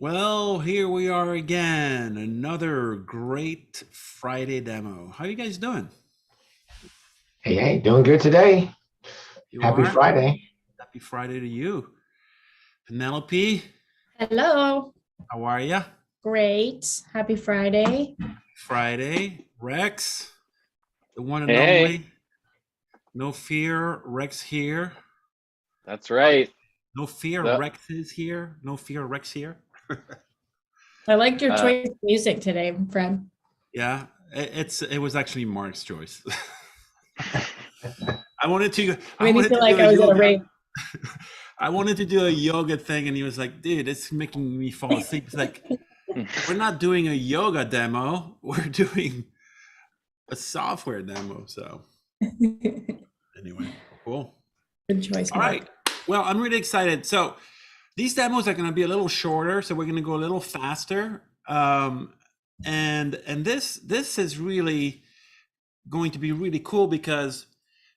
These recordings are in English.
Well, here we are again, another great Friday demo. How you guys doing? Hey, hey, doing good today. You Happy are? Friday. Happy Friday to you. Penelope, Hello. how are ya? Great. Happy Friday. Friday. Rex, the one and Hey, only. No fear, Rex here. that's right. No fear, The Rex is here. No fear, Rex here. I liked your uh, choice of music today, Fred. Yeah, it was actually Mark's choice. I wanted to I Made me wanted feel to do like a I was at a yoga. rave. I wanted to do a yoga thing, and he was like, "Dude, it's making me fall asleep." It's like, we're not doing a yoga demo. We're doing a software demo. So Good anyway, cool. choice, All right. Mark. Well, I'm really excited. So these demos are going to be a little shorter. So we're going to go a little faster. And this is really going to be really cool because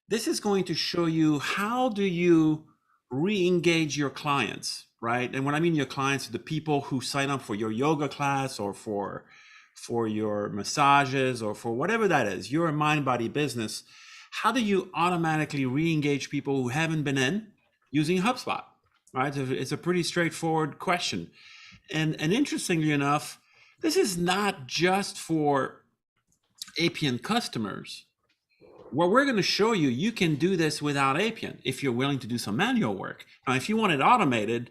this is going to show you how do you re-engage your clients, right? And when I mean your clients, the people who sign up for your yoga class or for your massages or for whatever that is, your mind body business. How do you automatically re-engage people who haven't been in using HubSpot? Right? It's a pretty straightforward question. And interestingly enough, this is not just for APIANT customers. What we're going to show you, you can do this without APIANT if you're willing to do some manual work. Now, if you want it automated,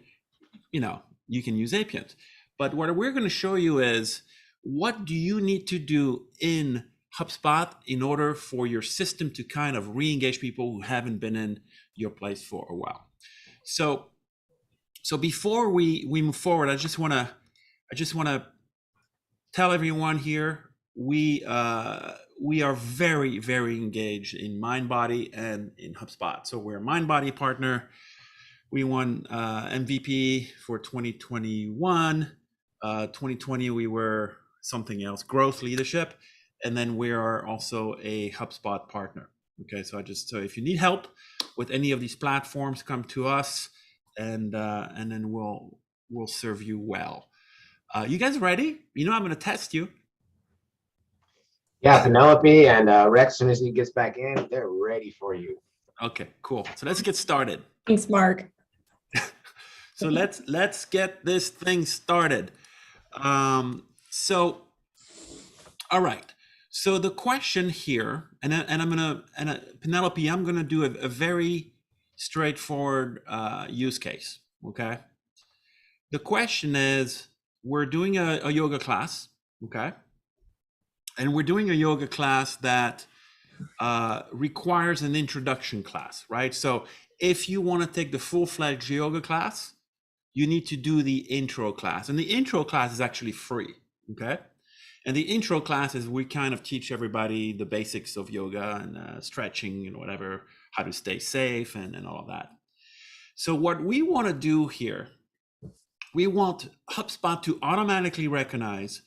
you can use APIANT. But what we're going to show you is what do you need to do in HubSpot in order for your system to kind of re-engage people who haven't been in your place for a while. So before we move forward, I just want to tell everyone here we are very, very engaged in MindBody and in HubSpot. So we're a MindBody partner. We won MVP for 2021. 2020 we were something else, growth leadership, and then we are also a HubSpot partner. Okay, so if you need help with any of these platforms, come to us, and then we'll serve you well. You guys ready? I'm going to test you. Yeah, Penelope and Rex, as soon as he gets back in, they're ready for you. Okay, cool. So let's get started. Thanks, Mark. So let's get this thing started. So all right. So the question here, Penelope, I'm gonna do a very straightforward use case. Okay. The question is, we're doing a yoga class. Okay. And we're doing a yoga class that requires an introduction class, right? So if you want to take the full-fledged yoga class, you need to do the intro class. And the intro class is actually free, okay? And the intro class is we kind of teach everybody the basics of yoga and stretching and whatever, how to stay safe and all of that. So what we want to do here, we want HubSpot to automatically recognize,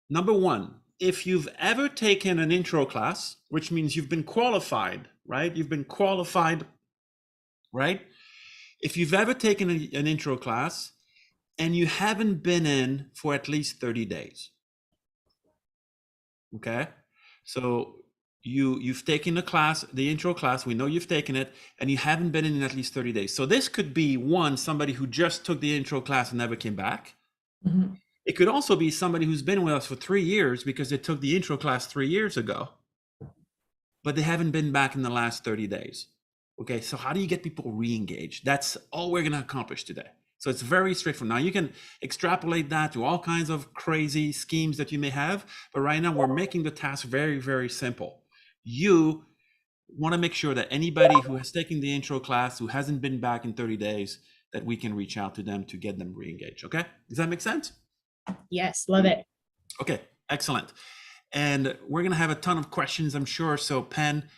number one, if you've ever taken an intro class, which means you've been qualified, right? You've been qualified, right? If you've ever taken an intro class and you haven't been in for at least 30 days, okay? So you've taken the class, the intro class, we know you've taken it, and you haven't been in at least 30 days. So this could be one, somebody who just took the intro class and never came back. Mhm. It could also be somebody who's been with us for 3 years because they took the intro class 3 years ago, but they haven't been back in the last 30 days. Okay, so how do you get people re-engaged? That's all we're going to accomplish today. So it's very straightforward. Now you can extrapolate that to all kinds of crazy schemes that you may have, but right now we're making the task very, very simple. You want to make sure that anybody who has taken the intro class, who hasn't been back in 30 days, that we can reach out to them to get them re-engaged. Okay, does that make sense? Yes, love it. Okay, excellent. And we're gonna have a ton of questions, I'm sure. So Pen,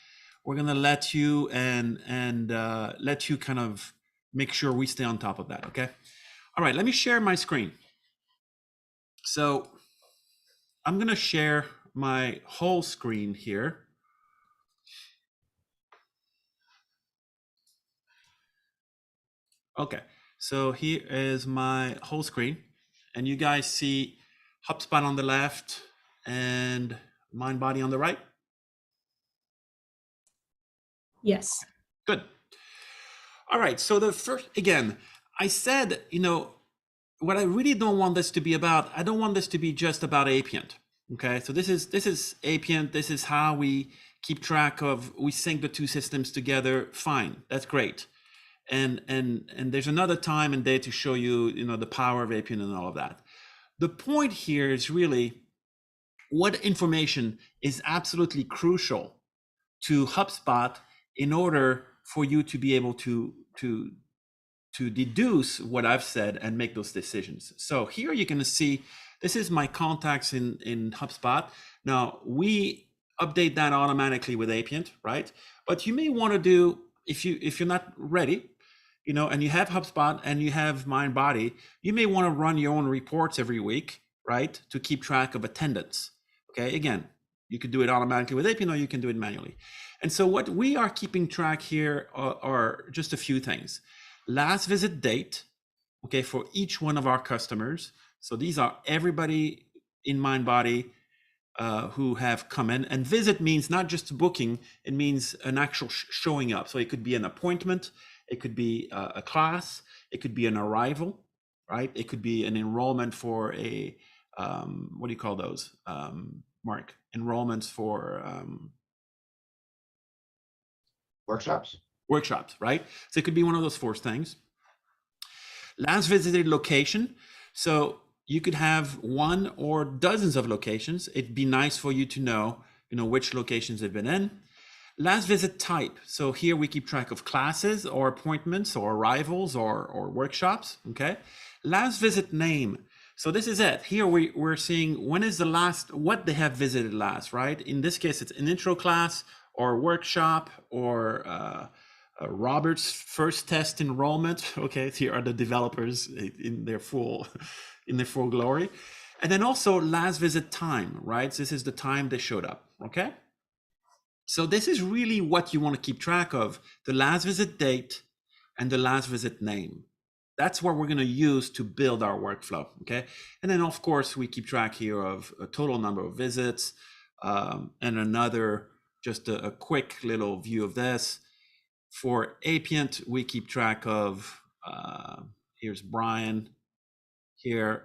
we're gonna let you let you kind of make sure we stay on top of that. Okay. All right. Let me share my screen. So I'm gonna share my whole screen here. Okay. So here is my whole screen, And you guys see HubSpot on the left and MindBody on the right? Yes. Good. All right. So the first, again, I said, what I really don't want this to be about, I don't want this to be just about APIANT. Okay. So this is APIANT. This is how we keep track of, we sync the two systems together. Fine. That's great. And there's another time and day to show you, the power of APIANT and all of that. The point here is really what information is absolutely crucial to HubSpot in order for you to be able to deduce what I've said and make those decisions. So here you're going to see, this is my contacts in HubSpot. Now we update that automatically with APIANT, right? But you may want to do, if you're not ready, and you have HubSpot and you have MindBody, you may want to run your own reports every week, right? To keep track of attendance. Okay, again, you could do it automatically with APIANT or you can do it manually. And so what we are keeping track here are just a few things. Last visit date, okay, for each one of our customers. So these are everybody in MindBody who have come in. And visit means not just booking, it means an actual showing up. So it could be an appointment, it could be a class, it could be an arrival, right? It could be an enrollment for a, what do you call those, Mark? Enrollments for Workshops. workshops, right? So it could be one of those four things. Last visited location. So you could have one or dozens of locations. It'd be nice for you to know, which locations they've been in. Last visit type. So here we keep track of classes or appointments or arrivals or workshops, okay? Last visit name. So this is it. Here we're seeing when is the last, what they have visited last, right? In this case, it's an intro class or workshop or Robert's first test enrollment. Okay, here are the developers in their full glory. And then also last visit time, right? This is the time they showed up, okay? So this is really what you want to keep track of, the last visit date and the last visit name. That's what we're going to use to build our workflow, okay? And then of course, we keep track here of a total number of visits and another, just a quick little view of this. For APIANT, we keep track of, here's Brian here,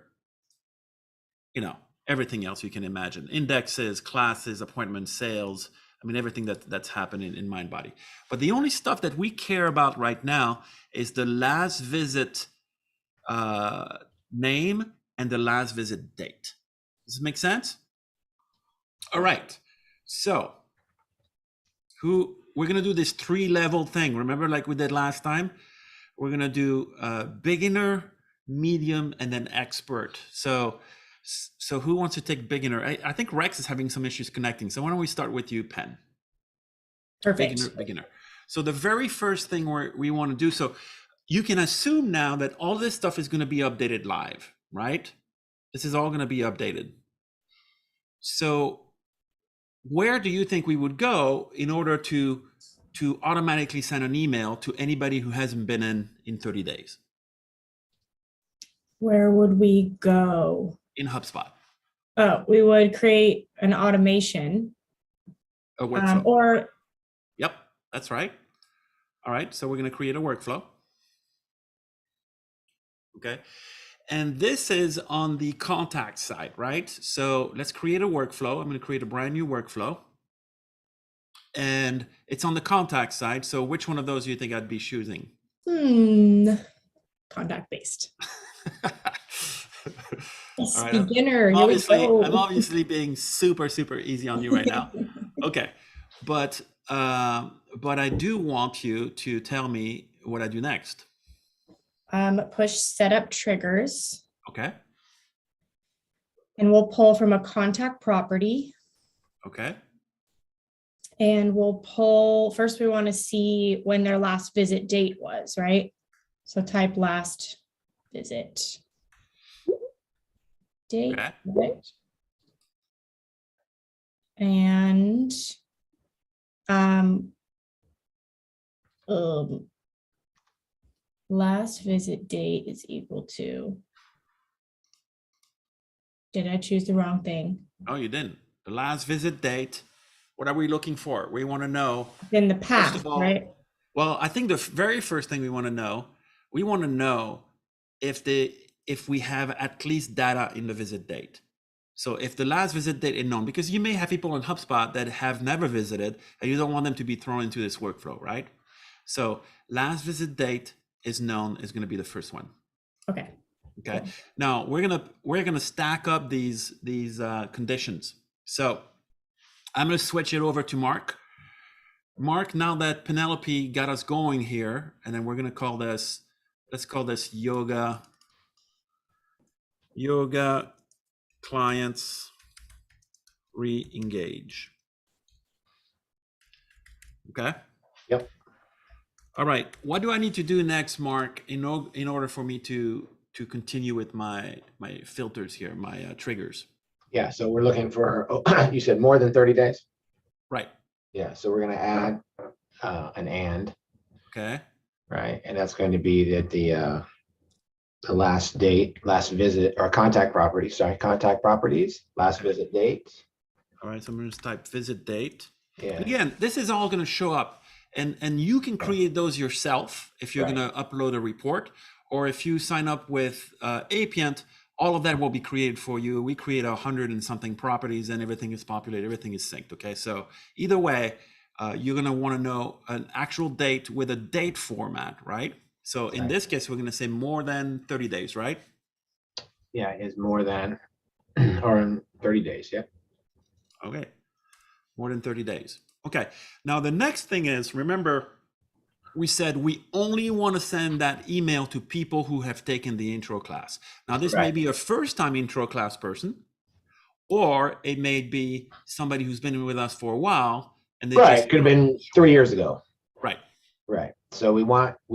everything else you can imagine. Indexes, classes, appointments, sales, everything that's happening in MindBody. But the only stuff that we care about right now is the last visit name and the last visit date. Does this make sense? All right. So we're going to do this 3-level thing. Remember, like we did last time? We're going to do beginner, medium, and then expert. So who wants to take beginner? I think Rex is having some issues connecting. So why don't we start with you, Penn? Perfect. Beginner. So the very first thing we want to do, so you can assume now that all this stuff is going to be updated live, right? This is all going to be updated. So where do you think we would go in order to automatically send an email to anybody who hasn't been in 30 days? Where would we go? In HubSpot. Oh, we would create an automation. A workflow. Or Yep, that's right. All right, so we're going to create a workflow. Okay, and this is on the contact side, right? So let's create a workflow. I'm going to create a brand new workflow. And it's on the contact side. So which one of those do you think I'd be choosing? Contact based. All right, beginner. I'm obviously being super easy on you right now. Okay, but I do want you to tell me what I do next. Push setup triggers. Okay. And we'll pull from a contact property. Okay. And we'll pull, first we want to see when their last visit date was, right? So type last visit date. Okay. Right? And last visit date is equal to did I choose the wrong thing? Oh, you didn't. The last visit date. What are we looking for? We want to know, In the first past, of all, right? well, I think the very first thing we want to know if we have at least data in the visit date. So if the last visit date is known, because you may have people in HubSpot that have never visited and you don't want them to be thrown into this workflow, right? So last visit date is known is going to be the first one. Okay. Okay. Cool. Now we're gonna stack up these conditions. So I'm gonna switch it over to Mark. Mark, now that Penelope got us going here, and then we're gonna call this, let's call this yoga clients re-engage. Okay. Yep. All right. What do I need to do next, Mark, in order for me to continue with my filters here, my triggers? Yeah, so we're looking for, oh, you said more than 30 days? Right. Yeah, so we're gonna add an and, Okay. right? And that's going to be that the last date, last visit, or contact properties, last visit date. All right. So I'm going to type visit date. Yeah, Again, this is all going to show up, and you can create those yourself if you're Right. going to upload a report, or if you sign up with APIANT, all of that will be created for you. We create 100 and something properties, and everything is populated, everything is synced. Okay, so either way, you're going to want to know an actual date with a date format, right? So in Right. this case, we're going to say more than 30 days, right? yeah, is more than, or in 30 days, yep. Okay, more than 30 days. Okay, now the next thing is, remember, we said we only want to send that email to people who have taken the intro class. Now, this may Right. be a first-time intro class person, or it may be somebody who's been with us for a while, and they Right, just could have been 3 years ago. right. Right, so we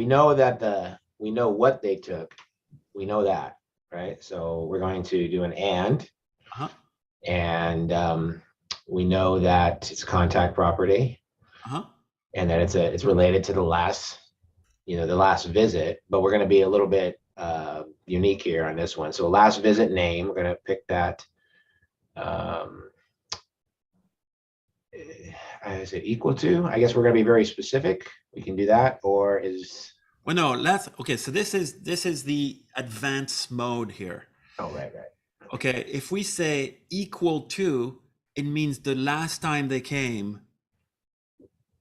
know that we know what they took, we know that, right? So we're going to do an Uh-huh. and we know that it's contact property Uh-huh. and that it's related to the last visit, but we're going to be a little bit unique here on this one. So last visit name, we're going to pick that. Is it equal to? I guess we're going to be very specific. We can do that, or is Well, no, okay. So this is the advanced mode here. oh right. Okay, if we say equal to, it means the last time they came,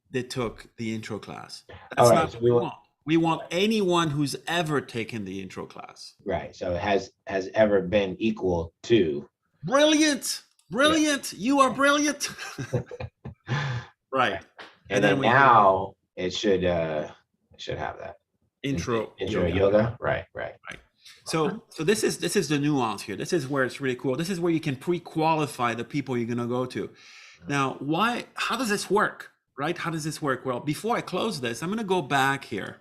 they took the intro class. That's All right, not so what we want. We want anyone who's ever taken the intro class. Right. So it has ever been equal to. Brilliant. Brilliant. You are brilliant. Right. And then we now it should have that. intro yoga. Right. So this is the nuance here. This is where it's really cool. This is where you can pre-qualify the people you're going to go to. Now, how does this work? Right? How does this work? Well, before I close this, I'm going to go back here.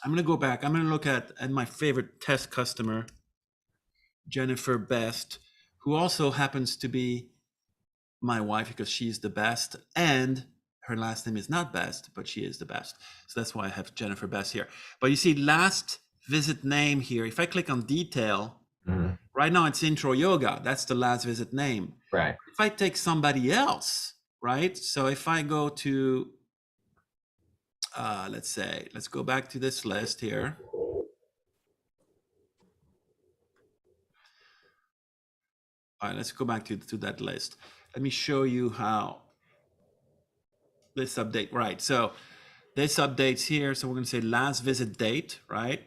I'm going to look at my favorite test customer, Jennifer Best, who also happens to be my wife because she's the best, and her last name is not Best, but she is the best. So that's why I have Jennifer Best here. But you see last visit name here. If I click on detail, right now it's intro yoga. That's the last visit name. Right. If I take somebody else, right? So if I go to, let's go back to this list here. All right, let's go back to that list. Let me show you how this update, right? So this updates here. So we're going to say last visit date, right?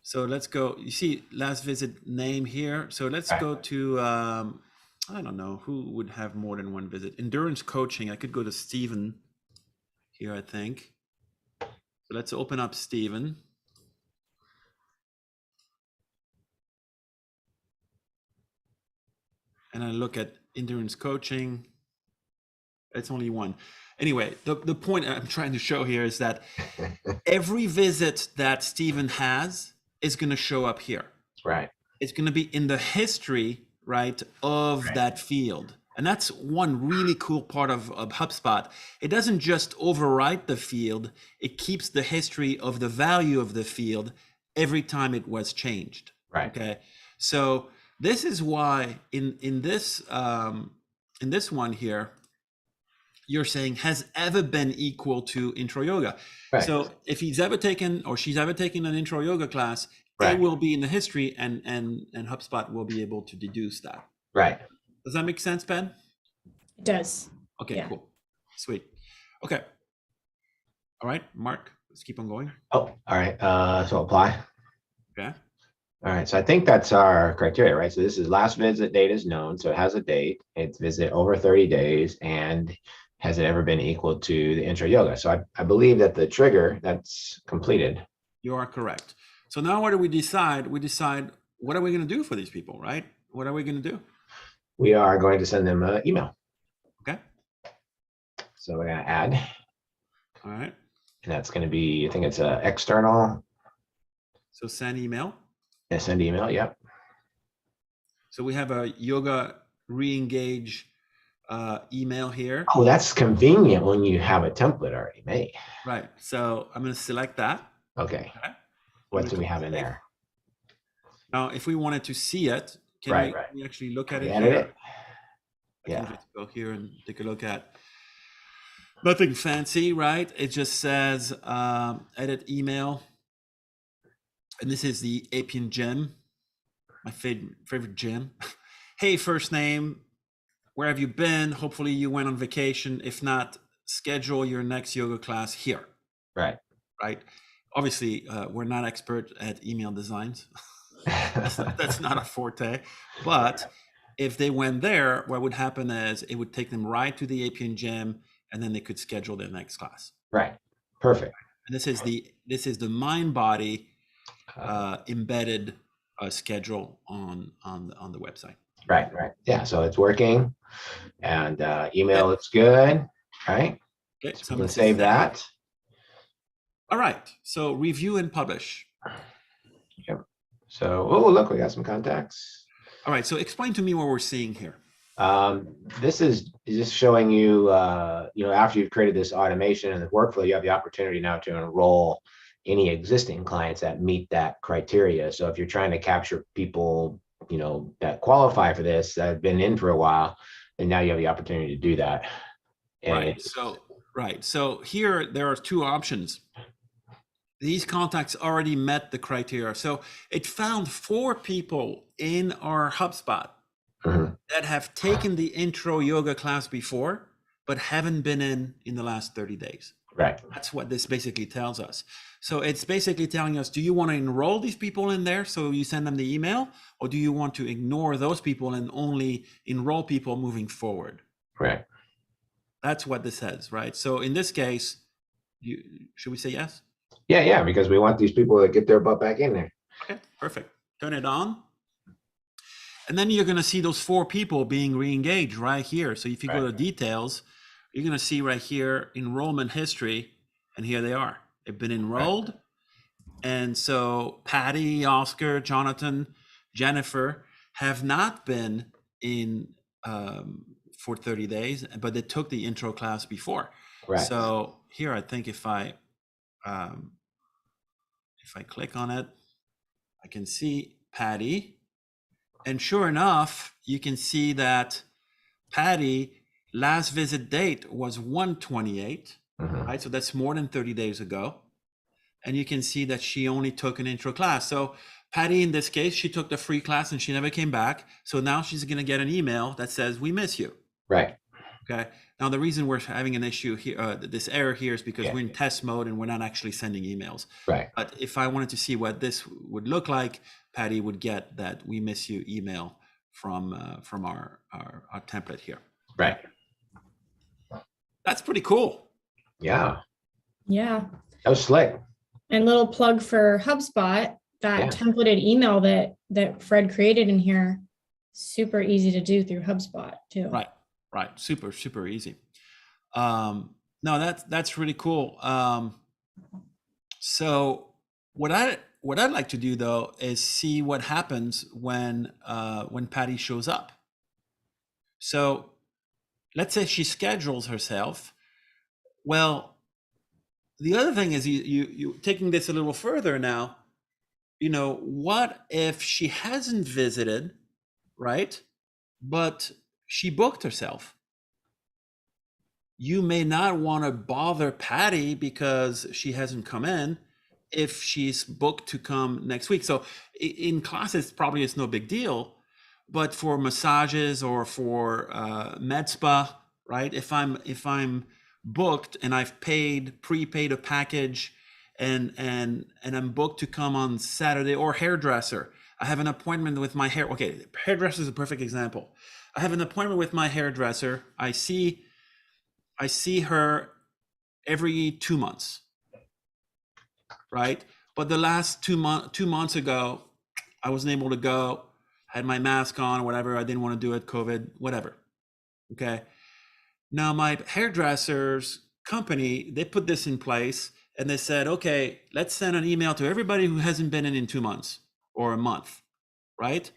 So let's go, you see last visit name here. So let's go to, I don't know, who would have more than one visit? Endurance coaching. I could go to Steven here, I think. So let's open up Steven. And I look at endurance coaching. It's only one. Anyway, the point I'm trying to show here is that every visit that Steven has is going to show up here. Right. It's going to be in the history, right, of that field. And that's one really cool part of HubSpot. It doesn't just overwrite the field. It keeps the history of the value of the field every time it was changed. Right. Okay. So this is why in this one here, you're saying has ever been equal to intro yoga. Right. So if he's ever taken or she's ever taken an intro yoga class, Right. it will be in the history, and HubSpot will be able to deduce that. Right. Does that make sense, Ben? It does. Okay, Yeah. cool. Sweet. Okay. All right, Mark, let's keep on going. Oh, all right. So apply. Okay. All right. So I think that's our criteria, right? So this is last visit date is known. So it has a date. It's visit over 30 days. And has it ever been equal to the intro yoga? So I believe that the trigger that's completed. You are correct. So now what do we decide? We decide what are we going to do for these people, right? What are we going to do? We are going to send them an email. Okay. So we're going to add. All right. And that's going to be, I think it's an external. So send email. Yeah, send email. Yep. So we have a yoga re-engage email here. Oh, that's convenient when you have a template already made. Right. So I'm going to select that. Okay. Okay. What do we have in Save. there? Now, if we wanted to see it, can Right, we, right. can we actually look at We it added here? it. I can Yeah. just go here and take a look at. Nothing fancy, right? It just says edit email. And this is the APIANT gem, my favorite gem. Hey, first name, where have you been? Hopefully you went on vacation. If not, schedule your next yoga class here. Right. Right. Obviously, we're not expert at email designs. That's not a forte. But if they went there, what would happen is it would take them right to the APIANT gem, and then they could schedule their next class. Right. Perfect. And this is the mind body embedded schedule on the website. Right. Right. Yeah. So it's working, and email looks good. Right. Okay, So so we I'm can gonna save that. All right. So review and publish. Yep. So, oh, look, we got some contacts. All right. So explain to me what we're seeing here. This is just showing you, after you've created this automation and the workflow, you have the opportunity now to enroll any existing clients that meet that criteria. So if you're trying to capture people, that qualify for this, that have been in for a while, and now you have the opportunity to do that. And Right. So here there are two options. These contacts already met the criteria. So it found 4 people in our HubSpot that have taken the intro yoga class before, but haven't been in the last 30 days. Right. That's what this basically tells us. So it's basically telling us, do you want to enroll these people in there so you send them the email, or do you want to ignore those people and only enroll people moving forward? Right. That's what this says, right? So in this case, should we say yes? Yeah, because we want these people to get their butt back in there. Okay, perfect. Turn it on. And then you're going to see those 4 people being re-engaged right here. So if you go to details, you're going to see right here enrollment history, and here they are. They've been enrolled. Right. And so Patty, Oscar, Jonathan, Jennifer have not been in for 30 days, but they took the intro class before. Right. So here, I think if I click on it, I can see Patty. And sure enough, you can see that Patty last visit date was 1/28, right? So that's more than 30 days ago. And you can see that she only took an intro class. So Patty, in this case, she took the free class and she never came back. So now she's going to get an email that says, we miss you. Right. Okay. Now, the reason we're having an issue here, this error here, is because we're in test mode and we're not actually sending emails. Right. But if I wanted to see what this would look like, Patty would get that we miss you email from our template here. Right. That's pretty cool. Yeah. Yeah. That was slick. And little plug for HubSpot, that templated email that Fred created in here, super easy to do through HubSpot too. Right. Super easy. No, that's really cool. So what I'd like to do though is see what happens when Patty shows up. So let's say she schedules herself. Well, the other thing is you taking this a little further now, what if she hasn't visited, right? But she booked herself. You may not want to bother Patty because she hasn't come in if she's booked to come next week. So in classes, probably it's no big deal, but for massages or for med spa, right? If I'm booked and I've prepaid a package, and I'm booked to come on Saturday, or hairdresser, I have an appointment with my hair. Okay, hairdresser is a perfect example. I have an appointment with my hairdresser. I see her every 2 months, right? But the last 2 months ago, I wasn't able to go. I had my mask on or whatever. I didn't want to do it, COVID, whatever. Okay. Now my hairdresser's company, they put this in place and they said, okay, let's send an email to everybody who hasn't been in 2 months or a month, right?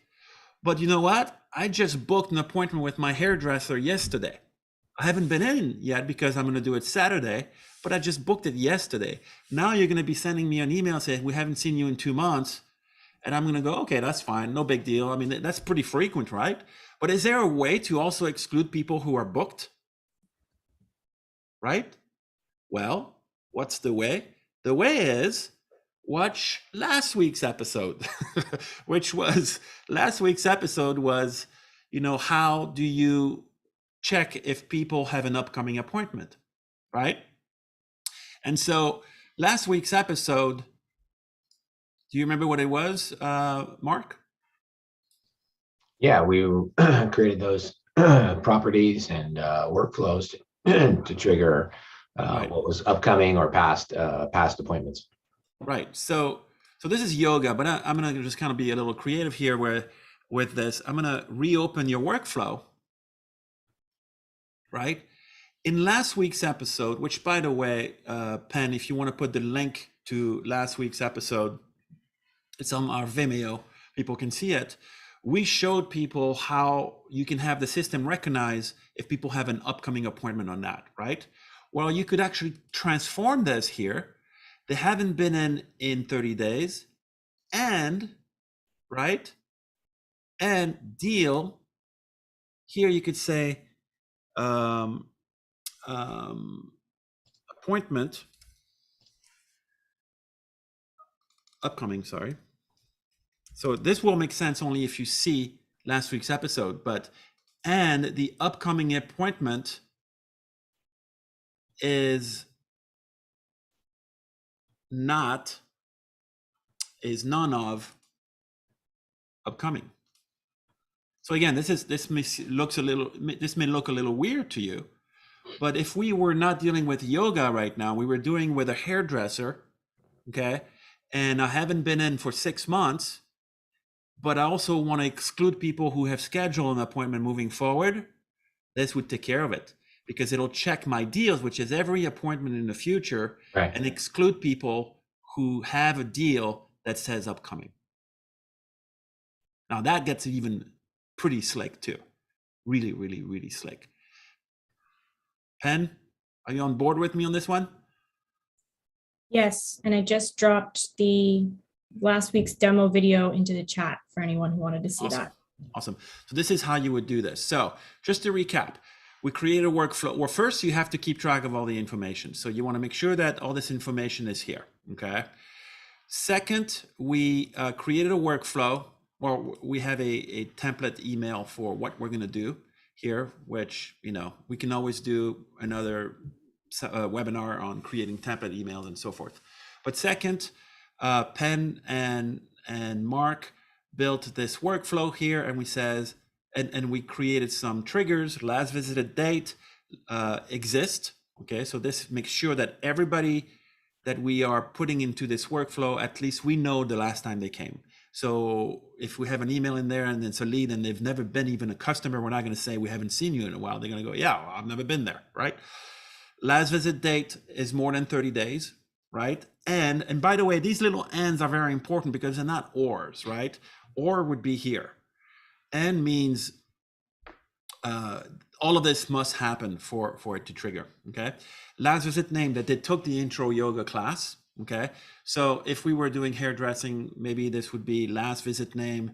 But you know what? I just booked an appointment with my hairdresser yesterday. I haven't been in yet because I'm going to do it Saturday, but I just booked it yesterday. Now you're going to be sending me an email saying, we haven't seen you in 2 months. And I'm going to go, okay, that's fine. No big deal. I mean, that's pretty frequent, right? But is there a way to also exclude people who are booked? Right? Well, what's the way? The way is watch last week's episode, which was last week's episode was, how do you check if people have an upcoming appointment, right? And so last week's episode, do you remember what it was, Mark? Yeah, we created those properties and workflows to trigger Right. what was upcoming or past appointments. Right. So this is yoga, but I'm going to just kind of be a little creative here with this. I'm going to reopen your workflow, right? In last week's episode, which by the way, Penn, if you want to put the link to last week's episode, it's on our Vimeo, people can see it. We showed people how you can have the system recognize if people have an upcoming appointment on that, right? Well, you could actually transform this here. They haven't been in 30 days, and, right? And deal, here you could say, appointment, upcoming, sorry. So this will make sense only if you see last week's episode, and the upcoming appointment is none of upcoming. So again, this may look a little weird to you, but if we were not dealing with yoga right now, we were doing with a hairdresser, okay, and I haven't been in for 6 months, but I also want to exclude people who have scheduled an appointment moving forward, this would take care of it, because it'll check my deals, which is every appointment in the future, Right. and exclude people who have a deal that says upcoming. Now that gets even pretty slick too. Really, really, really slick. Penn, are you on board with me on this one? Yes, and I just dropped the last week's demo video into the chat for anyone who wanted to see Awesome. that. Awesome. So this is how you would do this. So just to recap, we create a workflow. Well, first you have to keep track of all the information. So you want to make sure that all this information is here. Okay. Second, we created a workflow, or we have a template email for what we're going to do here, which, we can always do another webinar on creating template emails and so forth. But second, Penn and Mark built this workflow here, and we created some triggers. Last visited date exists. Okay, so this makes sure that everybody that we are putting into this workflow, at least we know the last time they came. So if we have an email in there and it's a lead and they've never been even a customer, we're not going to say we haven't seen you in a while. They're going to go, yeah, well, I've never been there, right? Last visit date is more than 30 days, right? And by the way, these little ands are very important because they're not ors, right? Or would be here. And means all of this must happen for it to trigger, okay? Last visit name that they took the intro yoga class, Okay, so if we were doing hairdressing, maybe this would be last visit name,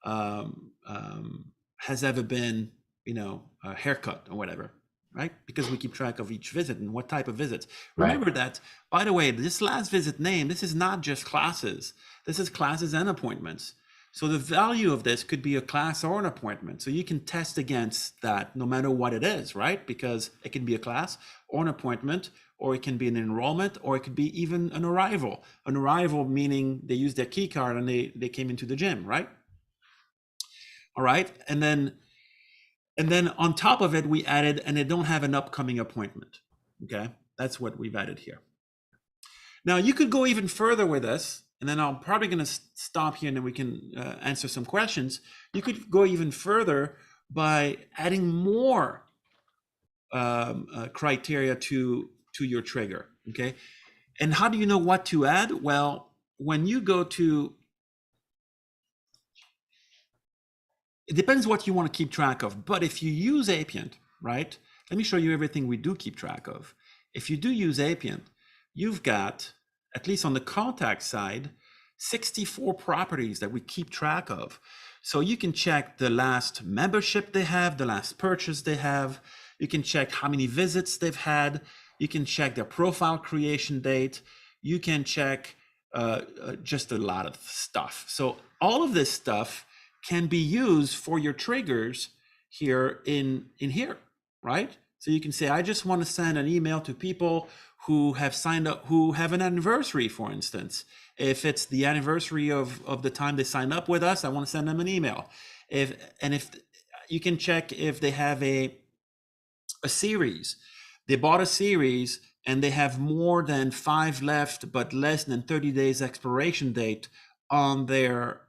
has ever been, a haircut or whatever, right? Because we keep track of each visit and what type of visits. Right. Remember that, by the way, this last visit name, this is not just classes. This is classes and appointments. So the value of this could be a class or an appointment. So you can test against that no matter what it is, right? Because it can be a class or an appointment, or it can be an enrollment, or it could be even an arrival. An arrival meaning they used their key card and they came into the gym, right? All right. And then on top of it, we added, and they don't have an upcoming appointment. Okay. That's what we've added here. Now you could go even further with this, and then I'm probably going to stop here and then we can answer some questions. You could go even further by adding more criteria to your trigger. Okay. And how do you know what to add? Well, when you go to, it depends what you want to keep track of. But if you use APIANT, right? Let me show you everything we do keep track of. If you do use APIANT, you've got, at least on the contact side, 64 properties that we keep track of. So you can check the last membership they have, the last purchase they have. You can check how many visits they've had. You can check their profile creation date. You can check just a lot of stuff. So all of this stuff can be used for your triggers here in here, right? So you can say, I just want to send an email to people who have signed up, who have an anniversary, for instance. If it's the anniversary of the time they signed up with us, I want to send them an email. If you can check if they have a series, they bought a series and they have more than 5 left, but less than 30 days expiration date on the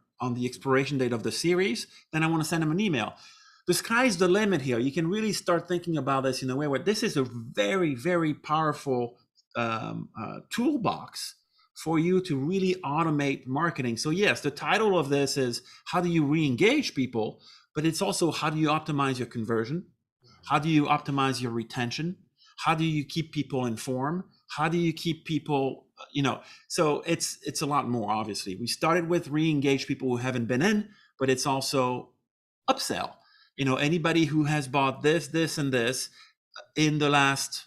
expiration date of the series, then I want to send them an email. The sky's the limit here. You can really start thinking about this in a way where this is a very, very powerful toolbox for you to really automate marketing. So yes, the title of this is how do you re-engage people, but it's also how do you optimize your conversion? How do you optimize your retention? How do you keep people informed? How do you keep people, so it's a lot more, obviously. We started with re-engage people who haven't been in, but it's also upsell. Anybody who has bought this, and this in the last,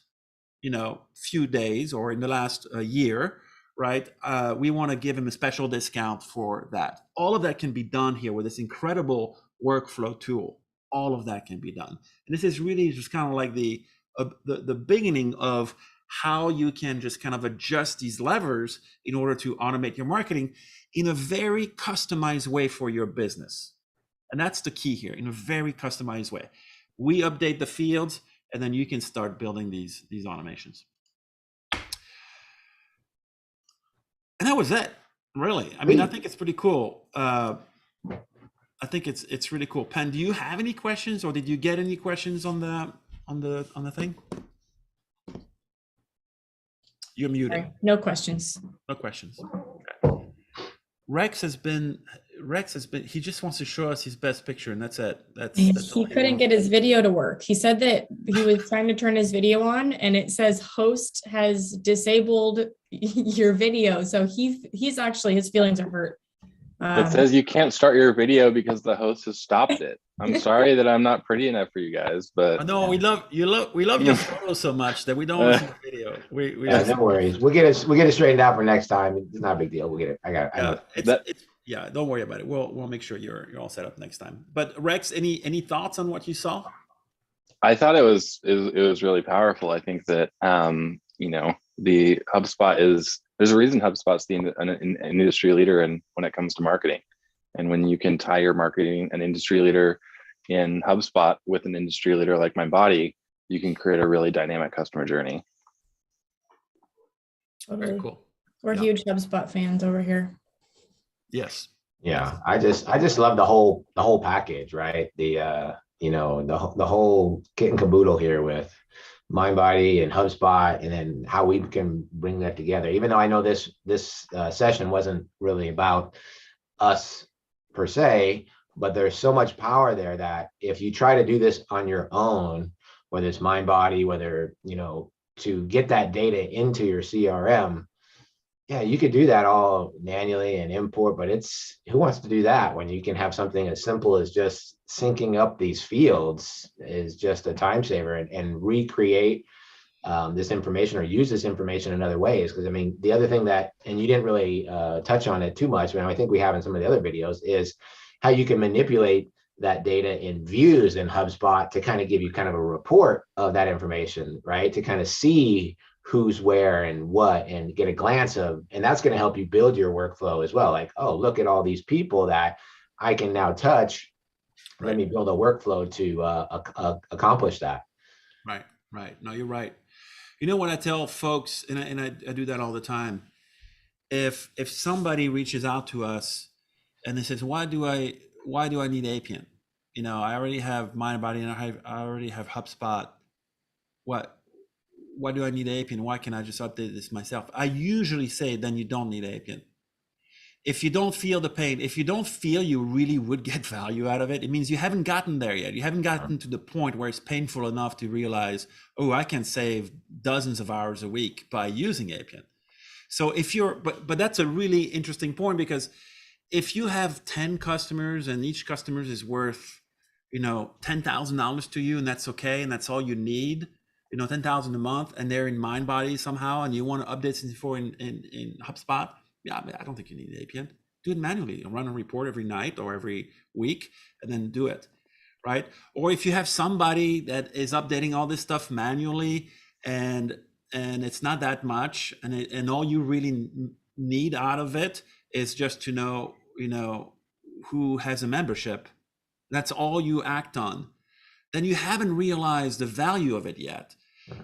few days or in the last year, right? We want to give them a special discount for that. All of that can be done here with this incredible workflow tool. All of that can be done. And this is really just kind of like the beginning of how you can just kind of adjust these levers in order to automate your marketing in a very customized way for your business. And that's the key here, in a very customized way. We update the fields, and then you can start building these automations. And that was it, really. I mean, I think it's pretty cool. I think it's really cool. Pen, do you have any questions, or did you get any questions on the thing? You're muted. Sorry, no questions. No questions. Okay. Rex has been, he just wants to show us his best picture, and that's it. That's He couldn't get his video to work. He said that he was trying to turn his video on and it says host has disabled your video. So he's actually, his feelings are hurt. It says you can't start your video because the host has stopped it. I'm sorry that I'm not pretty enough for you guys, but no, we love your photo so much that we don't want to see the video. We Yeah, no worries. We'll get it straightened out for next time. It's not a big deal. We'll get it. Yeah, don't worry about it. We'll make sure you're all set up next time. But Rex, any thoughts on what you saw? I thought it was really powerful. I think that the HubSpot there's a reason HubSpot's an industry leader when it comes to marketing. And when you can tie your marketing, an industry leader in HubSpot with an industry leader like MindBody, you can create a really dynamic customer journey. Totally. Very cool. We're huge HubSpot fans over here. Yes. Yeah, I just love the whole package, right? The whole kit and caboodle here with MindBody and HubSpot, and then how we can bring that together. Even though I know this session wasn't really about us per se, but there's so much power there that if you try to do this on your own, whether it's MindBody, whether to get that data into your CRM, Yeah, you could do that all manually and import, but it's who wants to do that when you can have something as simple as just syncing up these fields is just a time saver, and recreate this information or use this information in other ways. Because I mean, the other thing that, and you didn't really touch on it too much, but I think we have in some of the other videos, is how you can manipulate that data in views in HubSpot to kind of give you kind of a report of that information, right? To kind of see who's where and what and get a glance of, and that's going to help you build your workflow as well. Like, oh, look at all these people that I can now touch. Let Right. me build a workflow to accomplish that. Right. Right. No, you're right. You know what I tell folks, and I do that all the time. If somebody reaches out to us and they says, why do I need APIANT? You know, I already have MindBody and I already have HubSpot. Why do I need APIANT? Why can't I just update this myself? I usually say, then you don't need APIANT. If you don't feel the pain, if you don't feel you really would get value out of it, it means you haven't gotten there yet. You haven't gotten to the point where it's painful enough to realize, oh, I can save dozens of hours a week by using APIANT. So if you're, but that's a really interesting point, because if you have 10 customers and each customer is worth, you know, $10,000 to you, and that's okay, and that's all you need, you know, 10,000 a month, and they're in MindBody somehow, and you want to update Sync4 in HubSpot, yeah, I don't think you need APIANT. Do it manually. Run a report every night or every week, and then do it, right? Or if you have somebody that is updating all this stuff manually, and it's not that much, and all you really need out of it is just to know, you know, who has a membership. That's all you act on. Then you haven't realized the value of it yet.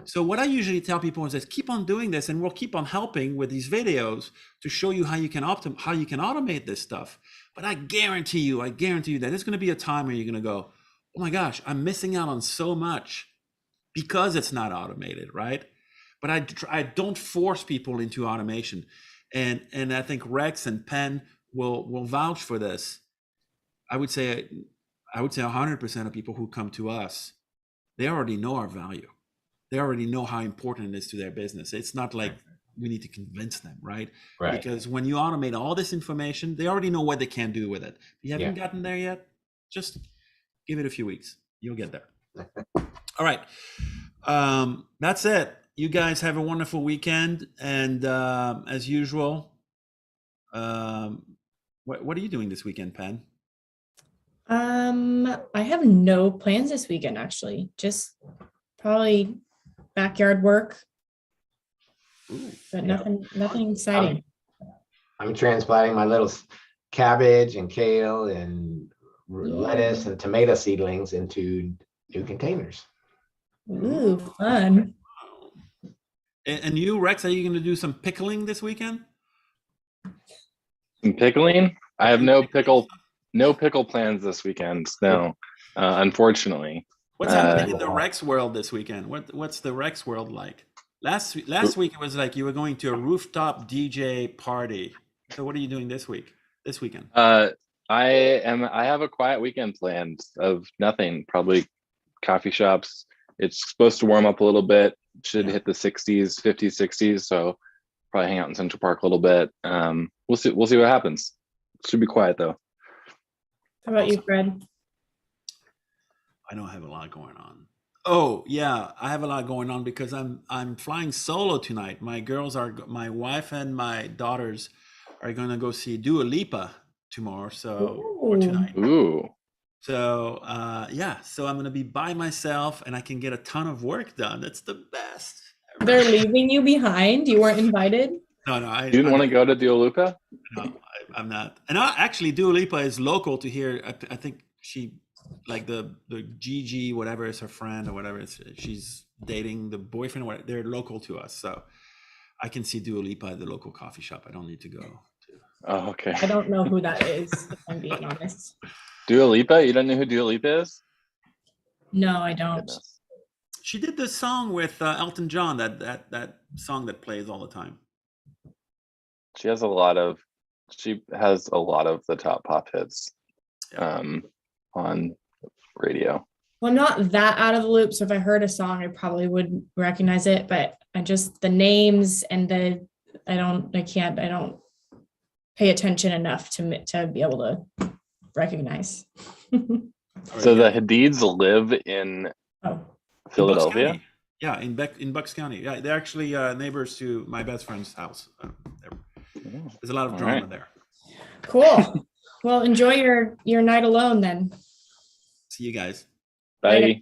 So what I usually tell people is, keep on doing this, and we'll keep on helping with these videos to show you how you can automate this stuff. But I guarantee you that there's going to be a time where you're going to go, oh my gosh, I'm missing out on so much because it's not automated, right? But I don't force people into automation, and I think Rex and Penn will vouch for this. I would say 100% of people who come to us, they already know our value. They already know how important it is to their business. It's not like we need to convince them, right? Right. Because when you automate all this information, they already know what they can do with it. If you haven't gotten there yet, just give it a few weeks. You'll get there. All right. That's it. You guys have a wonderful weekend. And as usual, what are you doing this weekend, Pen? I have no plans this weekend, actually. Just probably backyard work. Ooh, But nothing exciting. I'm transplanting my little cabbage and kale and lettuce and tomato seedlings into new containers. Ooh, fun. And you, Rex, are you going to do some pickling this weekend? Some pickling? I have no pickle plans this weekend. No, unfortunately. What's happening in the Rex world this weekend? What's the Rex world like? Last week it was like you were going to a rooftop DJ party. So what are you doing this weekend? I have a quiet weekend planned of nothing. Probably coffee shops. It's supposed to warm up a little bit. Should hit the 60s, 50s, 60s. So probably hang out in Central Park a little bit. We'll see what happens. Should be quiet though. How about you, Fred? I don't have a lot going on. Oh yeah, I have a lot going on because I'm flying solo tonight. My wife and my daughters are gonna go see Dua Lipa tomorrow. Or tonight. Ooh. So so I'm gonna be by myself and I can get a ton of work done. It's the best. They're leaving you behind. You weren't invited. No, you didn't want to go to Dua Lipa? No, I'm not. And actually, Dua Lipa is local to here. I think she, like the Gigi, whatever is her friend or whatever. She's dating the boyfriend. Or whatever. They're local to us, so I can see Dua Lipa at the local coffee shop. I don't need to go. Oh, okay. I don't know who that is, if I'm being honest. Dua Lipa? You don't know who Dua Lipa is? No, I don't. Goodness. She did this song with Elton John. That song that plays all the time. She has a lot of the top pop hits on radio. Well, I'm not that out of the loop, so if I heard a song, I probably wouldn't recognize it, but I just, the names and the I don't pay attention enough to be able to recognize. So the Hadids live in Oh, In Bucks Philadelphia. County. Yeah, in Bucks County. Yeah, they're actually neighbors to my best friend's house. There's a lot of All drama right. there. cool. Well, enjoy your night alone then. See you guys. Bye.